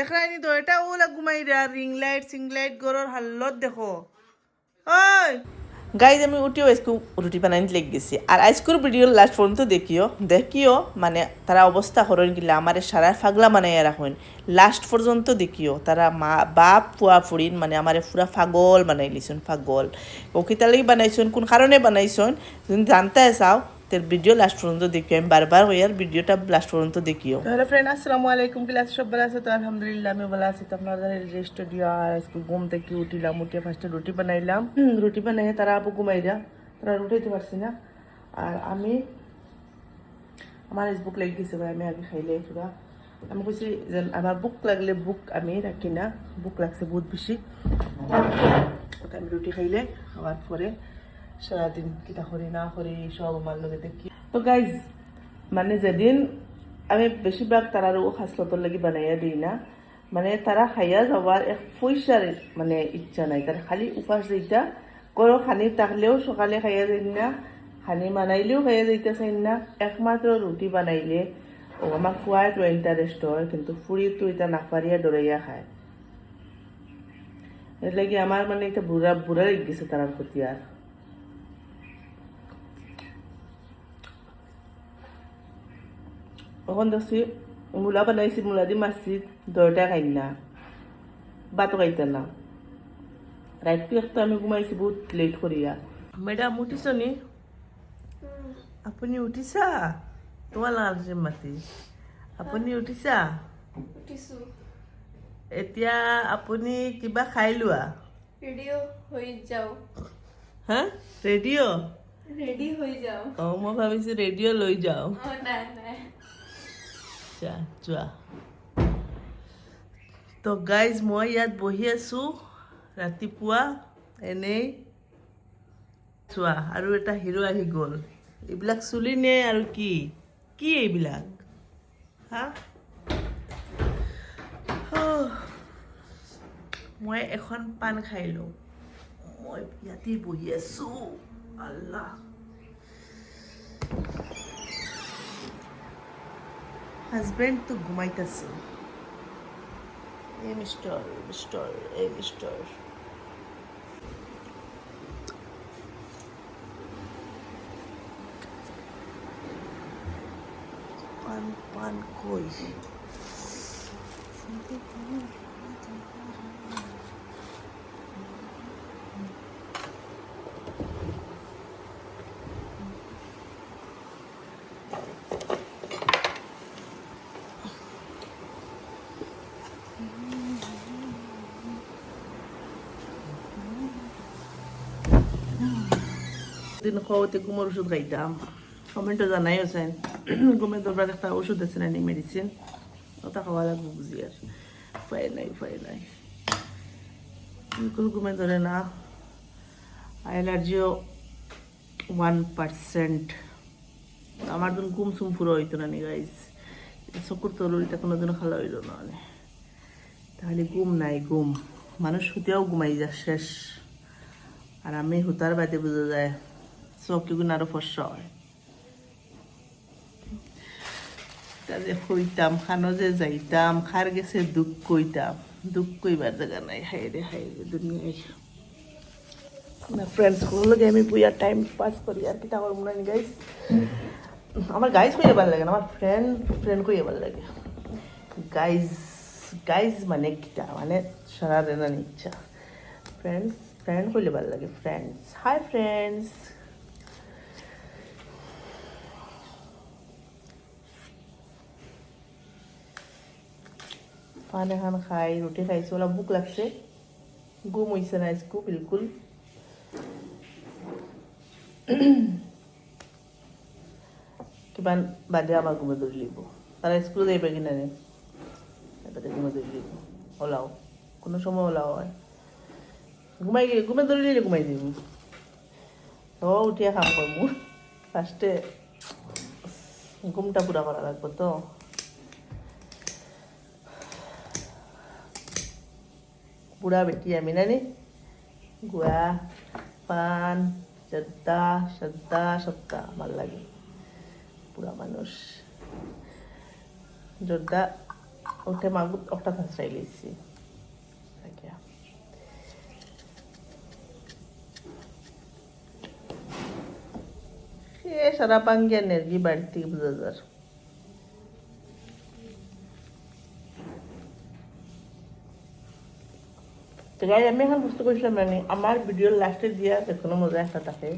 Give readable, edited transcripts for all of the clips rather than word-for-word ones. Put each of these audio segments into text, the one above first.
দেখরানি তো এটা ওলা ঘুমাইরা রিং লাইট সিং লাইট গরর হাল্লত দেখো ওই গাইজ আমি উঠিও আজকে রুটি বানাই লেগ গেছি আর আজকের ভিডিও লাস্ট পর্যন্ত দেখিও মানে তারা অবস্থা করেন কিলা আমার সারা ফাগলা বানাইয়া রাখেন লাস্ট পর্যন্ত দেখিও তারা মা বাপ ফুয়া ফুড়িন মানে আমার পুরা ফাগল বানাই লিছুন ফাগল ওকিতালেই বানাইছুন কোন কারণে বানাইছুন যদি জানতে চাও তোর ভিডিও লাস্ট পর্যন্ত দেখিও আমি বারবার হইয়ার ভিডিওটা লাস্ট পর্যন্ত দেখিও হ্যালো ফ্রেন্ড আসসালামু আলাইকুম ক্লাস সব ভালো আছে তো আলহামদুলিল্লাহ আমি ভালো আছি তো আপনাদের স্টুডিও আর আজকে ঘুম থেকে উঠিলাম উঠে ফার্স্টে রুটি বানাইলাম রুটি বানাই তারা আপু ঘুমাইরা তারা উঠাইতে পারছি না আর আমি আমার বুক লেগে গেছে ভাই আমি আগে খাইলে পুরা আমি কইছি যে আমার বুক লাগলে বুক আমি রাখি না বুক লাগছে বহুত বেশি আমি রুটি খাইলে খাওয়ার পরে সারাদিন কিতা করি না করি সব আমার লগে দেখি তো গাইজ মানে যেদিন আমি বেশিরভাগ তারারও খাসলতর লাগি বানাইয়া দিই না মানে তারা খাইয়া যাওয়ার এক পয়সার মানে ইচ্ছা নাই তারা খালি উপাস দিতা কোনো খানি থাকলেও সকালে খাইয়া যাই না খানি বানাইলেও খাইয়া যাইতে চাই না একমাত্র রুটি বানাইলে ও আমার খোয়াই তো ইন্টারেস্ট হয় কিন্তু ফুড়ি তো এটা নাপারিয়া দৌড়াইয়া খায় এর লাগে আমার মানে এটা বুড়া বুড়া লেগে গেছে তারার প্রতি আর এখন দেখছি মূলা বানাইছি মূলা দি মারছি দরটা খাই না ভাতও খাইতে না রাইটটি একটা আমি ঘুমাইছি বহুত লেট করিয়া ম্যাডাম উঠিছ নি আপুনি উঠিছা তোমার লাগছে মাতি আপুনি উঠিছা এতিয়া আপুনি কিবা খাই লোৱা রেডিও হয়ে যাও হা ৰেডিঅ' রেডি হয়ে যাও মই ভাবিছো ৰেডিঅ' লৈ যাওঁ না না যোৱা তো গাইজ মই ইয়াত বহি আছোঁ ৰাতিপুৱা এনেই চোৱা আৰু এটা হিৰো আহি গ'ল এইবিলাক চুলি নে আৰু কি কি এইবিলাক হা মই এখন পাণ খাই লওঁ মই ইয়াতেই বহি আছোঁ আল্লাহ হাজবেন্ড তো ঘুমাইতেছে এই মিস্টার পান কই দিন খাওয়াতে ঘুমের ওষুধ খাইতাম কমেন্টও জানাই আছেন ঘুমের দরবার একটা ওষুধ আছে না মেডিসিন ওটা খাওয়া লাগবে বুঝি আর উপায় নাই বিলকুল ঘুমে ধরে না অ্যালার্জিও 1%। আমার দিন ঘুম সুম পুরো হইতো না নি গাইজ চকুর তরুরিটা কোনোদিনও খালা হইল না তাহলে ঘুম মানুষ হুতেও ঘুমাই যা শেষ আর আমি হুতার বাদে বোঝা যায় চকিগুণ আরো ফসা হয় যে হইতাম খানো যে যাইতাম খার গেছে দুঃখ কইতাম দুঃখ কইবার জায়গা নাই হাইরে দুনিয়ায় না ফ্রেন্ডস কোনো লগে আমি বুয়া টাইম পাস করি আর কিতা করবো না গাইস আমার গাইজ কইয়া ভালো লাগে না আমার ফ্রেন্ড কইয়া ভালো লাগে গাইজ মানে কিতা মানে সারা দিনের ইচ্ছা ফ্রেন্ড কইলে ভালো লাগে ফ্রেন্ডস হাই ফ্রেন্ডস পান এখন খাই রুটি খাইছি ওলা বুক লাগছে ঘুম হইছে না আজকু বিলকুল কিমান বাদে আমার ঘুমে ধরে লিব তারা স্কুলে যাইবে কিনা নে এবারে ঘুমে ধরে লিব ওলাও কোনো সময় ওলাও হয় ঘুমে ধরে লিলে ঘুমাই দিব ও উঠিয়া কাম করবো ফার্স্টে ঘুমটা পুরা করা লাগবো তো বুড়া বেটি আমি না নি গুয়া পান শ্রদ্ধা সপ্তাহ ভাল লাগে বুড়া মানুষ যোদ্ধা ওটা মাগুর ওটা থাকসাই লিছি সে সারা পাঙ্গি এনার্জি বাড়ি থেকে বোঝা যার তো গাই আমি এখন বুঝতে করছিলাম মানে আমার ভিডিওর লাস্টে দিয়া এখনো মজা একটা থাকে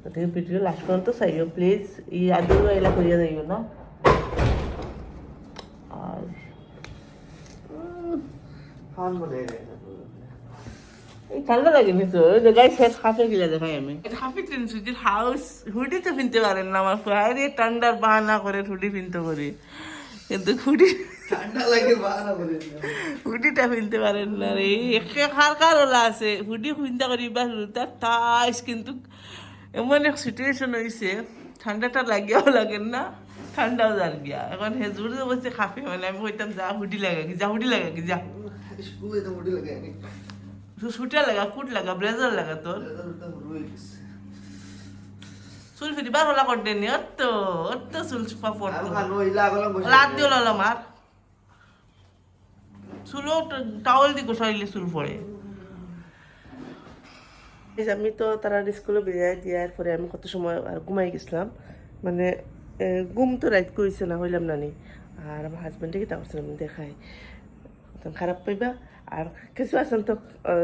তো ভিডিও লাস্ট পর্যন্ত চাইও প্লিজ এই আদৌ এলা করিয়া যাইও না আর এই ঠান্ডা লাগেনি তো গাই শেষ হাফে গিলা দেখাই আমি হাফি সুজির হাউস হুডি তো কিনতে পারেন না আমার বাইরে ঠান্ডার বাহানা করে হুডি কিনতে করি কিন্তু হুডি ঠান্ডা লাগে বাহানা করে হুডিটা কিনতে পারেন না রে একে কার ওলা আছে হুডি চিন্তা করি বা তার তাইস কিন্তু এমন এক সিচুয়েশন হয়েছে ঠান্ডাটা লাগিয়াও লাগেন না ঠান্ডাও যার গিয়া এখন হেজুর বসে খাফে মানে আমি কইতাম যা হুডি লাগা কি যা হুডি লাগা কি যা স্কুলে তো মুড়ি লাগে সুটা লাগা কুট লাগা ব্লেজার লাগা তোর চুল ফিরি বার হলা কর দেনি অত চুল পাপড় আর খানো ইলা গলা বসে লাদ দিও লালা মার চুলও টাওয়াল দি গোসাইলে চুল পড়ে আমি তো তারা স্কুলে বেরিয়ে দেওয়ার পরে আমি কত সময় আর ঘুমাই গেছিলাম মানে ঘুম তো রাইট করেছে না হইলাম নানি আর আমার হাজব্যান্ডে কি করছিলাম দেখাই খারাপ পাইবা আর কিছু আছেন তো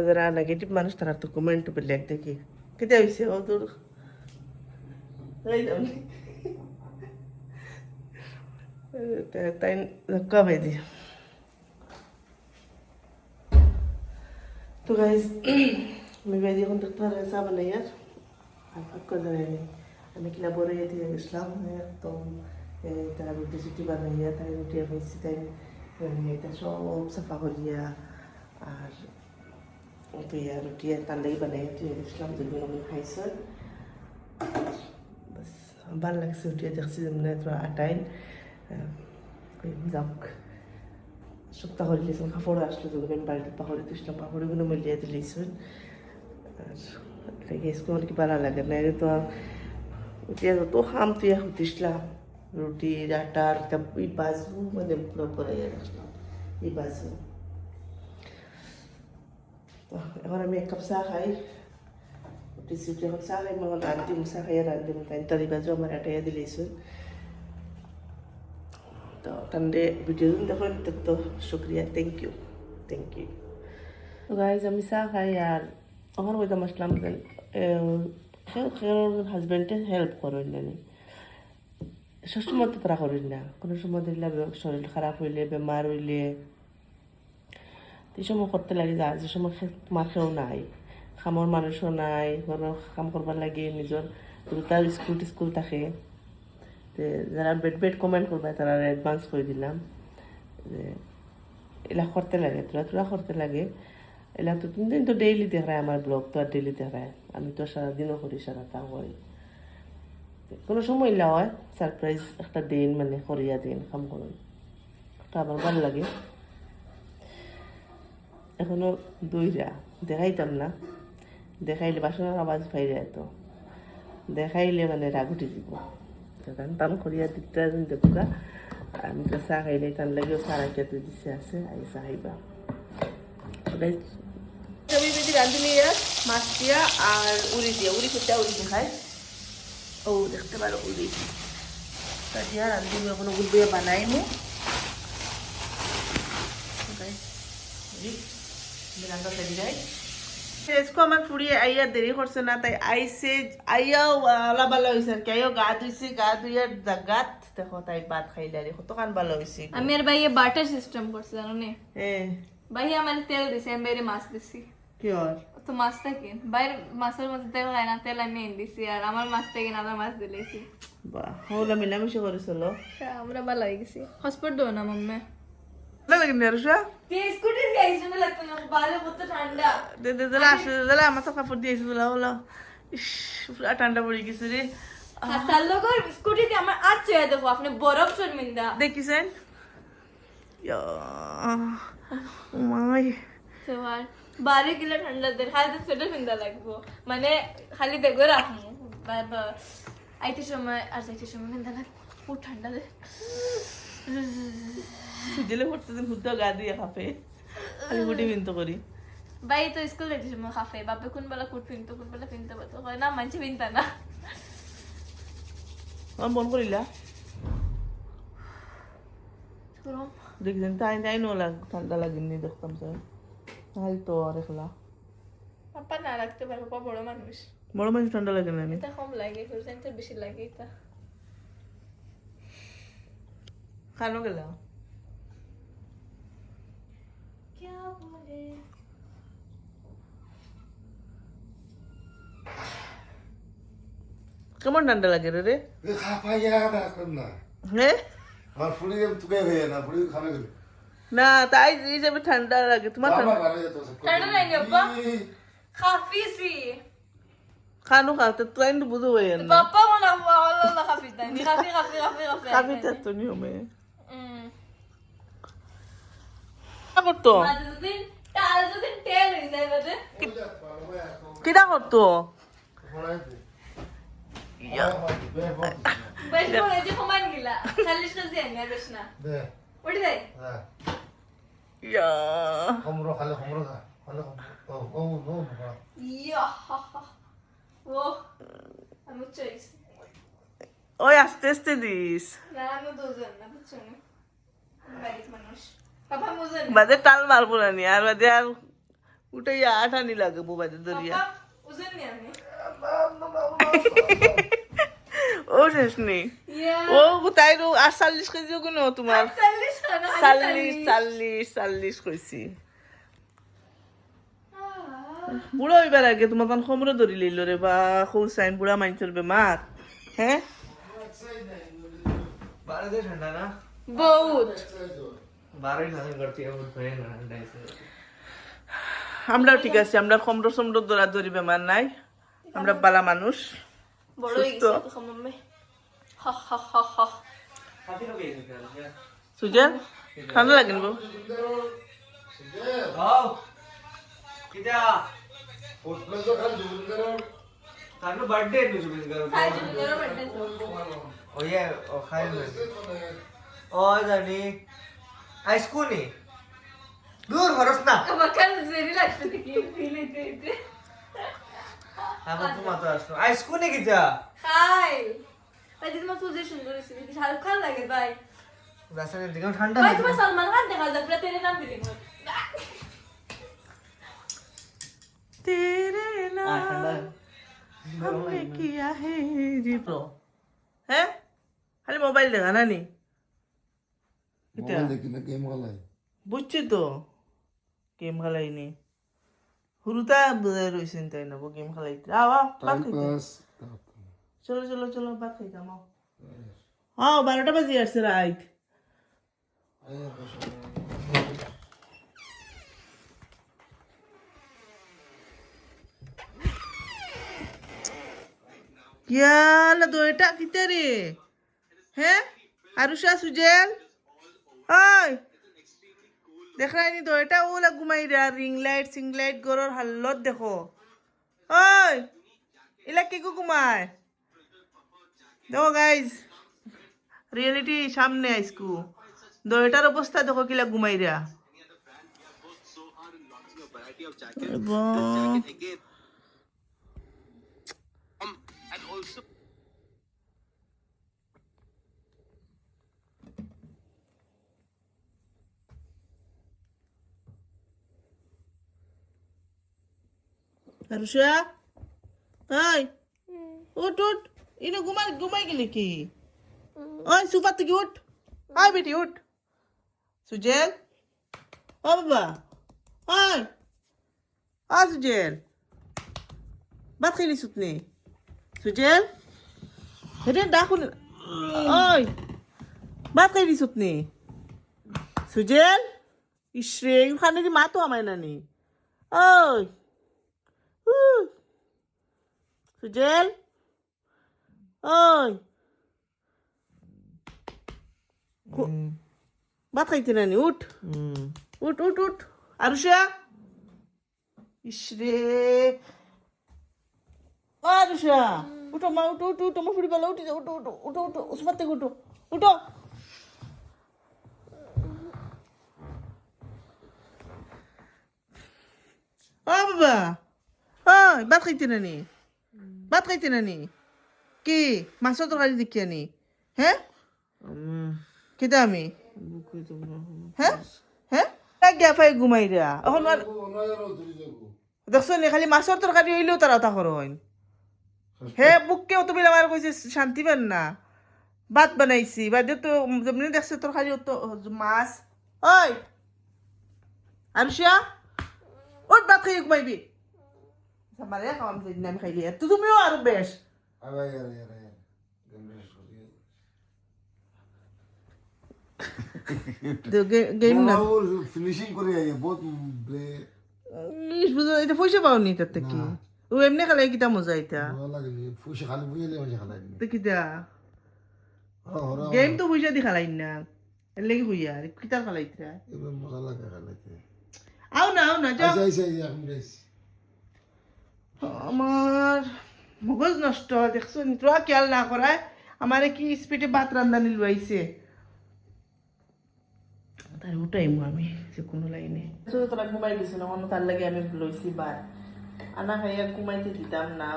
যারা নেগেটিভ মানুষ তারা তো কমেন্ট বেলেগ দেখি কেটে হয়েছে ও তোর তাই ধাক্কা পাই দিয়ে তো গাইজ আমি বাইরে এখন দেখতে পারি চা বানাই আর ভাগ করে দাঁড়াইনি আমি কিনা বড় দিয়ে গেছিলাম একদম তারা রুটি চুটি বানাইয়া তাই রুটি হয়েছি তাই এটা সব সাফা করিয়া আর পেয়া রুটি কান্দাই বানাইয়া দিয়ে গেছিলাম যেগুলো আমি খাইছো বাস ভাল লাগছে রুটি দেখছি মানে তোরা আটাইন যাক সপ্তাহ করে দিয়েছিলাম কাপড় আসলো যখন আমি বাড়িতে পাহড়ে দিয়েছিলাম পাহড়েগুলো মিলিয়ে দিলেছিলাম আর গেছকে অনেক ভালো লাগে না তো উঠিয়া তো খাম তুই উঠিসলাম রুটির আটার এই বাজু মানে পুরো পরে রাখলাম এই বাজু তো এখন আমি এক কাপ চা খাই উঠেছি উঠে এখন চা খাই মানে রান্ধিম চা খাইয়া রান্ধিম তাই তারি বাজু আমার আটাইয়া দিলেছিল তো তান্ডে ভিডিও দেখুন তো শুক্রিয়া থ্যাংক ইউ তো গাইজ আমি চা খাই আর ওখানে কইতাম আসলাম হাজব্যান্ডে হেল্প করেন নানি সবসময় তো তারা করেন না কোনো সময় দেখলে শরীর খারাপ হইলে বেমার হইলে এই সময় করতে লাগে যা যে সময় তোমার খেয়েও নাই খামর মানুষও নাই ঘরের কাম করবার লাগে নিজের দুটা স্কুল থাকে যারা বেড কমেন্ট করবে তারা অ্যাডভান্স করে দিলাম যে এলা করতে লাগে তোরা করতে লাগে এলা তো দিন তো ডেইলি দেখায় আমার ব্লগ তো আর ডেইলি দেখায় আমি তো সারাদিনও করি সারাটাও করি কোনো সময় এলা হয় সারপ্রাইজ একটা দিন মানে করিয়া দিন কাম করুন তো আমার ভালো লাগে এখনো দইরা দেখাইতাম না দেখাইলে বাসনের আওয়াজ পাইরে তো দেখাইলে মানে রাগ উঠে যাব টান করিয়া দিকটা দেখুকা আমি তো চা খাইলে টান লাগেও চা রাখিয়াতে দিছে আছে আই চা খাইবা আমি যদি রাঁধুনি মাছ দিয়া আর উড়ি দিয়া উড়ি খেতে উড়ি দেখাই ও দেখতে পারো উড়ি তা দিয়া রাঁধুনি এখন ওগুলো দিয়ে বানাইমু রান্না তৈরি যাই इसको আমার ফুড়িয়ে আইয়া দেরি করছে না তাই আইসে আইয়াও আলা ভালো হয়েছে আর কি আইও গা ধুইছে গা ধুইয়ার জাগাত দেখো তাই ভাত খাইলে আর কত কান ভালো হয়েছে আমি আর ভাইয়ে বাটার সিস্টেম করছে জানো নে হ্যাঁ ভাইয়া আমার তেল দিছে আমি বাইরে মাছ দিছি কি আর তো মাছটা কিন বাইরে মাছের মধ্যে তেল খায় না তেল আমি এনে দিছি আর আমার মাছটা কিন আবার মাছ দিলেছি বাহ হলা মিলামিশা করেছিল আমরা ভালো হয়ে গেছি হসপিটাল দো না মাম্মা লাগে নিরুষা তে স্কুটি দিয়েছ না লাগতো না বাইরে কত ঠান্ডা দে আমার তো কাপড় দিয়েছি বলা হলো ইস পুরা ঠান্ডা পড়ে গেছে রে হাসাল লগর স্কুটি দিয়ে আমার আজ চয়ে দেখো আপনি বরফ শর্মিন্দা দেখিছেন মাই সবার বারে গেলে ঠান্ডা দের খালি সোয়েটার পিন্দা লাগবো মানে খালি বেগো রাখবো আইতে সময় আর যাইতে সময় পিন্দা লাগবো খুব ঠান্ডা দে সুজেলে পড়তেছেন হুদ্দা গা দিয়ে খাপে খালি হুডি বিন্তু করি ভাই তো স্কুল যাইতেছে মই খাফে বাপে কোন বেলা কুট পিনতো কোন বেলা পিনতে পারতো হয় না মানছে পিনতা না আমি মন করিলা গরম দেখছেন তাই তাই নো লাগ ঠান্ডা লাগেনি দেখতাম স্যার তাই তো আর একলা পাপা না রাখতে পারবো পাপা বড় মানুষ বড় মানুষ ঠান্ডা লাগে না এটা কম লাগে ফ্রোজেনটা বেশি লাগে এটা খানো গেলা क्या बोले কেমন ঠান্ডা লাগে রে রে 왜 가파야 나 끝나. হ্যাঁ 아 풀리게 두개 해. 나 풀리게 가면 그래. না তাই এই যাবে ঠান্ডা লাগে তোমার 마마 말해 또. ঠান্ডা লাগে, আব্বা? খাফি সি খানো খাতে তো আইন বুঝো হয়ে না পাপা মনে হয় না খাফি তাই খাফি খাফি খাফি খাফি খাবি তো নিয়মে হুম কিটা করতো তাহলে যদি তেল হয়ে যায় বাদে কিটা করতো বেশ করে যে কমান গিলা 40 কেজি আনি বেশ না 네. ওটি দেই 네. ইয়া 홈으로 갈래 홈으로 가. 갈래 홈으로. 너무 먹어. ইয়া ও আমি চয়েস ওই আস্তে আস্তে দিস না আমি দুজন না বুঝছো না বাড়ির মানুষ পাপা মুজন বাদে টাল মারবো না নি আর বাদে আর উঠে আঠানি লাগে বাদে দরিয়া পাপা উজন নি আমি ও শেষ নেই ইয়া ও তাই রো আর 40 কেজি কোনো তোমার 40 খানা 40 কইছি বুড়া হইবার আগে তোমার তখন খমরে ধরি লইল রে বা খৌসাইন বুড়া মাইনছর বেমার হ্যাঁ बारह से ठंडा ना বহুত बारह ही नजर करती है वो थोड़े ना ठंडा ऐसे আমরাও ঠিক আছে আমরা খমর সমর ধরা ধরি বেমার নাই আমরা বালা মানুষ বড় হয়ে সুস্থ। গেছে তো খামাম্মে হা হা হা হা काफी लोग ये कर रहे हैं সুজেন ঠান্ডা লাগেন বাবু आओ किधर 호텔에서 간 누군가를 कानो बर्थडे नु जुबिन करो খাই তুমি করো বড় ओ ये ओ खाई में ओ जानी आइसक्रीम नहीं दूर भरोस ना বাকাল জেরি লাগছে কি ফিল হইতে हम तुम मत आसनो आइसक्रीम नहीं किधर খাই ভাই তোমার তুই সুন্দর রেসিপি কি শাহরুখ খান লাগে ভাই वैसे नहीं दिखा ठंडा ভাই তোমার সালমান খান দেখা যায় পুরো তেরে নাম দিলি মোর তেরে না ठंडा हमने किया है जी प्रो हैं খালি মোবাইল দেখা না নি 모바일 내기는 게임 할래. বুঝছি তো গেম খেলাইনি হুরুতা রয়েছেন তাই না গেম খেলাইতে আও আও ভাত টাইম খাইতে পাস. চলো চলো চলো ভাত খাইতাম আও হ্যাঁ 12টা বাজে আসছে রাত ইয়ালা দইটা কিতে রে হ্যাঁ আরুষা সুজেল ওই দেখাইনি দইটা ওলা ঘুমাই রে রিং লাইট সিং লাইট গরর হাল্লত দেখো ওই এলা কি কো ঘুমায় দেখো গাইজ রিয়েলিটি সামনে আইসকু দইটার অবস্থা দেখো কিলা ঘুমাই রা আরুষা ওই উঠ উঠ ইনো ঘুমাই গেলি কি ওই সোফা থেকে উঠ আয় বেটি উঠ সুজেল ও বাবা ওই সুজেল ভাত খাইলি সুতনি সুজেল হেরে ডাকুন ওই ভাত খাইলি সুতনি সুজেল ইসরে ওখানে কি মা তো আমায় নানি ওই সুজেল ওই ভাত খাইতে নানি উঠ উঠ উঠ উঠ আরুষা ইসরে আরুষা উঠো মা উঠো উঠো উঠো মা ফুড়ি বেলা উঠে যাও উঠো উঠো উঠো উঠো উসমার থেকে উঠো উঠো বাবা ওই ভাত খাইতে নানি ভাত খাইতে নানি কি মাছের তরকারি দেখি আনি হ্যাঁ কেটা আমি হ্যাঁ হ্যাঁ গিয়া ফাই ঘুমাইরা এখন আর দেখছো নি খালি মাছের তরকারি হইলেও তারা ওটা করো হয় হে বুককেও তুমি আমার কইছে শান্তি পান না ভাত বানাইছি বাইদেউ তো যেমনি দেখছে তরকারি তো মাছ ওই আরুষিয়া ওই ভাত খাই ঘুমাইবি মারে খাওয়াম যেদিন আমি খাইলি তো তুমিও আরো বেশ গেম না ফিনিশিং করে আইয়ে বহুত এটা পয়সা পাওনি তার থেকে ও এমনি খালাই কিতা মজা এটা ভালো লাগে ফুসে খালি বুঝলে মাঝে খালাই তো কিতা গেম তো পয়সা দি খালাই না এর লাগি হইয়া কিতা খালাইতা এবার মজা লাগে খালাইতে আও না যাও আইসা এখন যাইছি আমার মগজ নষ্ট দেখছো নি তোরা খেয়াল না করায় আমারে কি স্পিডে ভাত রান্ধানি লুয়াইছে তার উঠাইমু আমি যে কোনো লাইনে তোরা ঘুমাই গেছো না অন্য তার লাগে আমি লইছি বার আনা খাইয়া ঘুমাইতে দিতাম না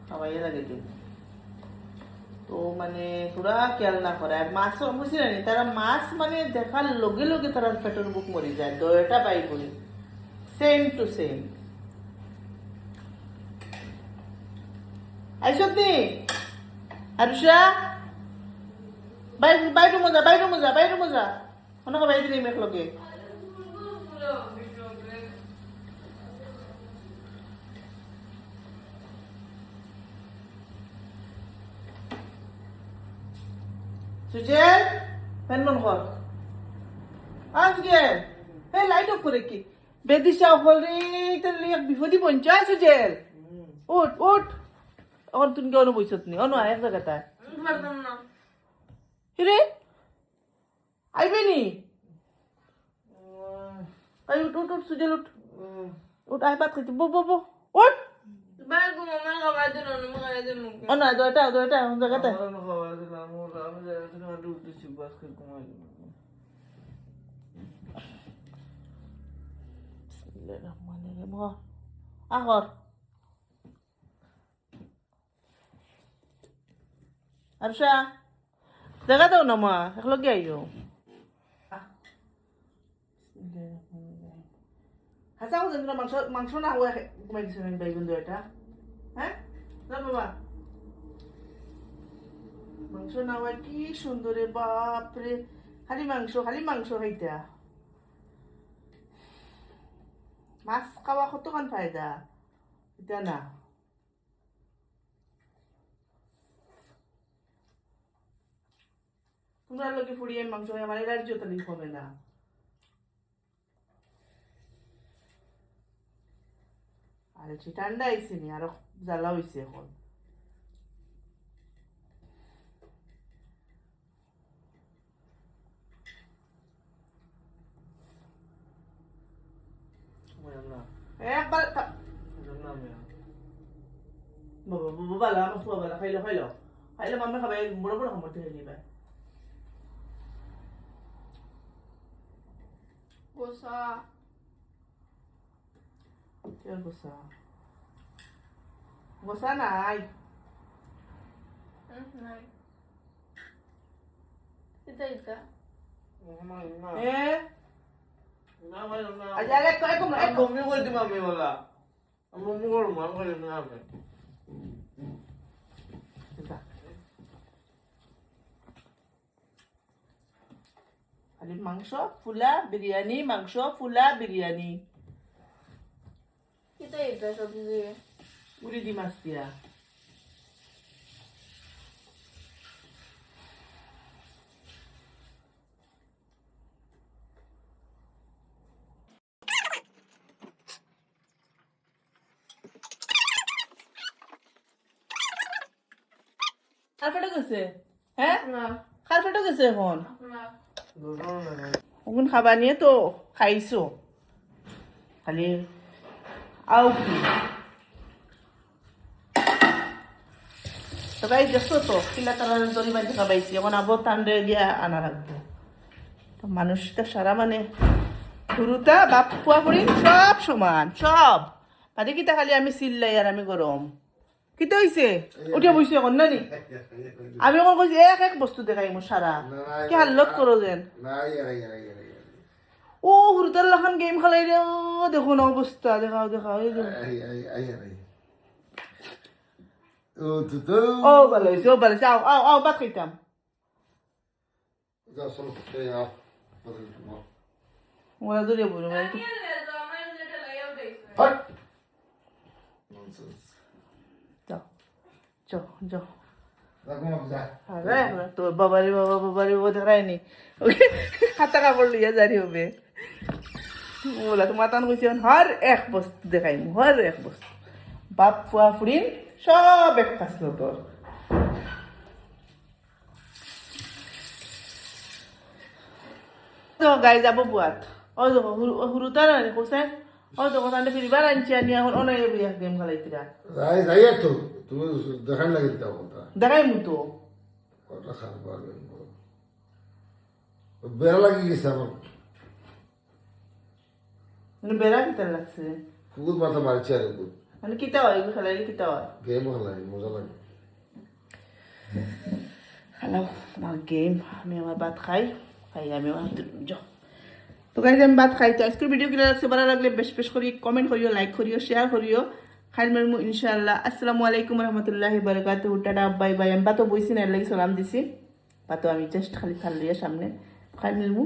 খাওয়াইয়া লাগে দিন তো মানে তোরা খেয়াল না করে আর মাছ বুঝি না তারা মাছ মানে দেখার লগে লগে তারা পেটের বুক মরি যায় দয়টা পাই বলি সেম টু সেম আইসত নি আরুষা বাইরে মজা অনেক বাইরে দিলে মেঘ লগে সুজেল ফ্যান বন্ধ কর সুজেল এই লাইট অফ করে কি বেদিশা হলে তোর বিপদী পঞ্চায় সুজেল উঠ এখন তুমি কেন বইছত নি অন্য এক জায়গাটা হিরে আইবে নি আই উঠ সুজেল উঠ আই ভাত খাইতে বো উঠ অন্য দয়টা জায়গাটা আহর আরুষা জায়গা দাও না মা একলগে আইও হাসা কথা মাংস না হওয়া ঘুমাই দিছে বাইগুন এটা হ্যাঁ না বাবা মাংস না হওয়া কি সুন্দর বাপরে খালি মাংস খাইতা মাছ খাওয়া কতক্ষণ ফায়দা এটা না তোমরা লোকে ফুড়িয়ে মাংস হয় আমার এলার্জি তাহলে কমে না আর ঠান্ডা আইসি নি আরো জ্বালা হয়েছে এখন একবার বাবা খাইলো মামা খাবাই বড় সময় থেকে নিবে গোসা নাই মাংস ফুলা বিরিয়ানি উড়ি দি মাছ দিয়া খারপেটে গেছে হ্যাঁ খারপেটে গেছে এখন ওগুন খাবা নিয়ে তো খাইছো খালি আও কি তো গাই দেখছো তো কিলা তারা জরি বাঁধতে খাবাইছি এখন আবার টান্ডে গিয়া আনা রাখবো তো মানুষটা সারা মানে হুরুতা বাপ ফুয়া ফুরিন সব সমান সব বাদে কিতা খালি আমি চিল্লাই আর আমি গরম কিতা হইছে উঠিয়া বইছে এখন নানি আমি এখন কইছি এক এক বস্তু দেখাই মোৰ সারা কি হাল্লত করো যেন ও হুরুতার লখান গেম খেলাই রে ও দেখুন অবস্থা দেখাও দেখাও এই দেখো ও ভালো হয়েছে আও আও আও ভাত খাইতাম ওরা দূরে বলুন যাও যাও যাও আরে তো বাবারে বাবা দেখায়নি খাতা কাপড় লিয়া জারি হবে বলা তো মাতান কইছে হর এক বস্তু দেখাই হর এক বস্তু বাপ ফুয়া ফুরিন সব এক কাছলো তোর তো গাই যাব বুয়াত ও দেখো হুরুতার কোসেন ও দেখো তান্ডে ফিরিবার আনছি আনি এখন অনেক বিয়া গেম খেলাইতিরা যাই তো তুমি দেখাই লাগে দিতে বলতা দেখাই মুতো ওটা খারাপ পারবে বেড়া লাগি গেছে আমার বেড়া কিতা লাগছে কুকুর মাথা মারছে আর কুকুর মানে কিতা হয় খেলাইলে কিতা হয় গেম খেলাই মজা লাগে হ্যালো তোমার গেম আমি আমার ভাত খাই আমি আমার যাও তো গাইজ আমি ভাত খাই তো আজকের ভিডিও কিনা লাগছে ভালো লাগলে বেশ বেশ করি কমেন্ট করিও লাইক করিও শেয়ার করিও খাই মেরমু ইনশাআল্লাহ আসসালামু আলাইকুম রহমতুল্লাহি বারাকাতুহু টাটা বাই বাই আমি ভাতও বইছি না লাগি সালাম দিছি ভাতও আমি জাস্ট খালি খাল দিয়ে সামনে খাই মেরমু